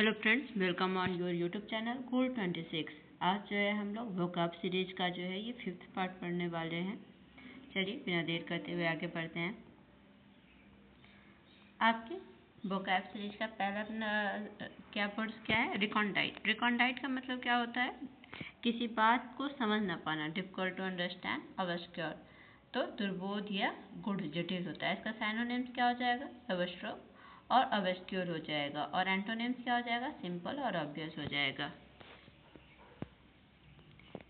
Hello friends, welcome on your YouTube channel cool 26। आज जो है हम लोग वोकैब सीरीज का जो है ये 5th पार्ट पढ़ने वाले हैं। चलिए बिना देर करते हुए आगे बढ़ते हैं। आपके वोकैब सीरीज का पहला क्या वर्ड्स क्या है? रिकॉन्डाइट। रिकॉन्डाइट का मतलब क्या होता है? किसी बात को समझ ना पाना, डिफिकल्ट टू अंडरस्टैंड, ऑब्सक्योर। तो दुर्बोध या गुढ़, जटिल होता है। इसका साइनोनिम्स क्या हो जाएगा? एब्स्ट्रैक्ट और ऑब्सक्योर हो जाएगा। और एंटोनिम्स क्या हो जाएगा? सिंपल और ऑब्वियस हो जाएगा।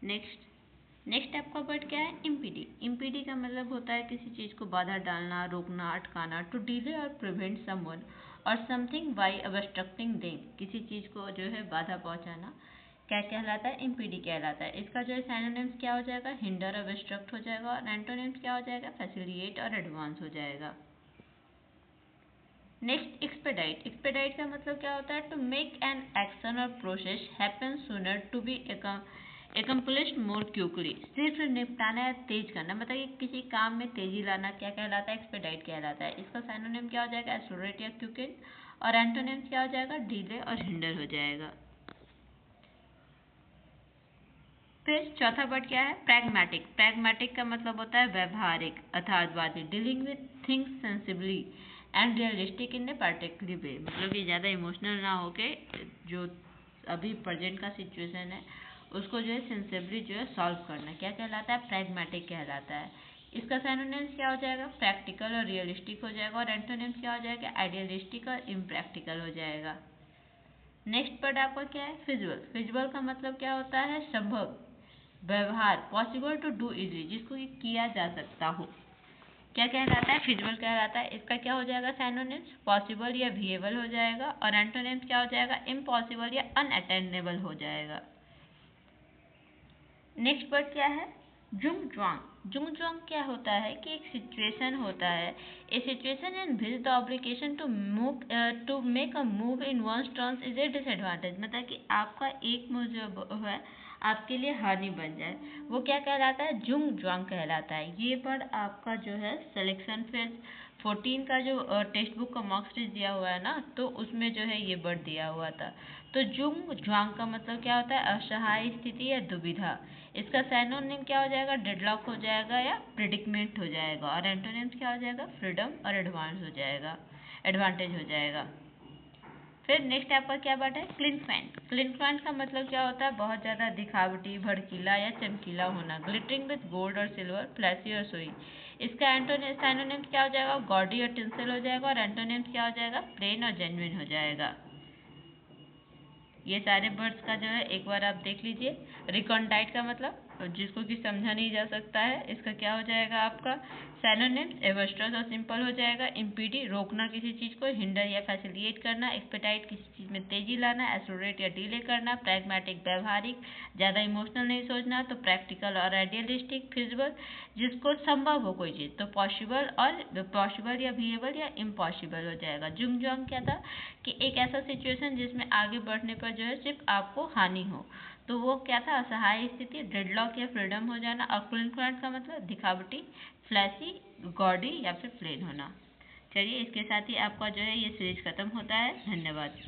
नेक्स्ट आपका वर्ड क्या है? इम्पीडी। इम्पीडी का मतलब होता है किसी चीज को बाधा डालना, रोकना, अटकाना। टू डिले और प्रिवेंट समवन और समथिंग बाय ऑब्स्ट्रक्टिंग देम, किसी चीज को जो है बाधा पहुंचाना क्या कहलाता है? इम्पीडी कहलाता है। इसका जो है साइनोनिम्स क्या हो जाएगा? हिंडर, ऑब्स्ट्रक्ट हो जाएगा। और एंटोनिम्स क्या हो जाएगा? फैसिलिटेट और एडवांस हो जाएगा। Next expedite. एक्सपेडाइट का मतलब क्या होता है? टू मेक एन एक्शन और process happen sooner, to be accomplished more quickly. सिर्फ निपटाना या तेज करना, मतलब कि किसी काम में तेजी लाना क्या कहलाता है? एक्सपेडाइट कहलाता है। इसका साइनोनिम क्या हो जाएगा? एक्सेलरेट या क्विकन। और एंटोनिम्स क्या हो जाएगा? डिले और हिंडर हो जाएगा। फिर चौथा वर्ड क्या है? प्रैग्मेटिक। प्रैग्मेटिक का मतलब होता है व्यवहारिक, यथार्थवादी, dealing with things sensibly and realistic in a particular way. मतलब कि ज़्यादा इमोशनल ना होके जो अभी प्रेजेंट का सिचुएशन है उसको जो है सेंसिबली जो है सॉल्व करना क्या कहलाता है? प्रैग्मेटिक कहलाता है। इसका सिनोनिम्स क्या हो जाएगा? प्रैक्टिकल और रियलिस्टिक हो जाएगा। और एंटोनिम्स क्या हो जाएगा? आइडियलिस्टिक और इम्प्रैक्टिकल हो जाएगा। नेक्स्ट वर्ड आपका क्या है? फिजिबल। फिजिबल का मतलब क्या होता है? संभव, व्यवहार, पॉसिबल टू डू इजली, जिसको किया जा सकता हो क्या कहलाता है? फिजिबल कहलाता है। इसका क्या हो जाएगा साइनोनिम्स? पॉसिबल या विएबल हो जाएगा। और एंटोनिम्स क्या हो जाएगा? इम्पॉसिबल या अनअटेनेबल हो जाएगा। नेक्स्ट वर्ड क्या है? जुंग ज्वांग। जुंग ज्वांग क्या होता है कि एक सिचुएशन होता है, a situation in which the obligation to make a move in one's turns is a disadvantage, मतलब कि आपका एक मूव जो है आपके लिए हानि बन जाए, वो क्या कहलाता है? जुंग ज्वांग कहलाता है। ये वर्ड आपका जो है सिलेक्शन फेज 14 का जो टेक्स्ट बुक का मार्क्स शीट दिया हुआ है ना, तो उसमें जो है ये वर्ड दिया हुआ था। तो जुंग ज्वांग का मतलब क्या होता है? असहाय स्थिति या दुविधा। इसका साइनोनिम क्या हो जाएगा? डेडलॉक हो जाएगा या प्रिडिकमेंट हो जाएगा। और एंटोनिम्स क्या हो जाएगा? फ्रीडम और एडवांस हो जाएगा, एडवांटेज हो जाएगा। फिर नेक्स्ट आपका क्या वर्ड है? क्लिनक्वाइंट। क्लिनक्वाइंट का मतलब क्या होता है? बहुत ज़्यादा दिखावटी, भड़कीला या चमकीला होना। ग्लिटरिंग विद गोल्ड और सिल्वर, फ्लैशी और सोई। इसका साइनोनिम्स क्या हो जाएगा? गॉडी और टिंसल हो जाएगा। और एंटोनिम्स क्या हो जाएगा? प्लेन और जेन्युइन हो जाएगा। ये सारे वर्ड्स का जो है एक बार आप देख लीजिए। रिकॉन्डाइट का मतलब जिसको कि समझा नहीं जा सकता है, इसका क्या हो जाएगा आपका साइनोनिम्स? एब्स्ट्रैक्ट और सिंपल हो जाएगा। इम्पीडी, रोकना किसी चीज को, हिंडर या फैसिलिटेट करना। एक्सपेडाइट, किसी चीज में तेजी लाना। एक्सेलरेट या डिले करना। प्रैग्मेटिक, व्यवहारिक, ज्यादा इमोशनल नहीं सोचना। तो प्रैक्टिकल और आइडियलिस्टिक। फिजिबल, जिसको संभव हो कोई चीज, तो पॉसिबल या विएबल या इम्पॉसिबल हो जाएगा। जुंग ज्वांग क्या था कि एक ऐसा सिचुएशन जिसमें आगे बढ़ने पर जो है सिर्फ आपको हानि हो, तो वो क्या था? असहाय स्थिति, डेडलॉक या फ्रीडम हो जाना। और क्लिनक्वाइंट का मतलब दिखावटी, फ्लैशी, गॉडी या फिर प्लेन होना। चलिए इसके साथ ही आपका जो है ये सीरीज खत्म होता है। धन्यवाद।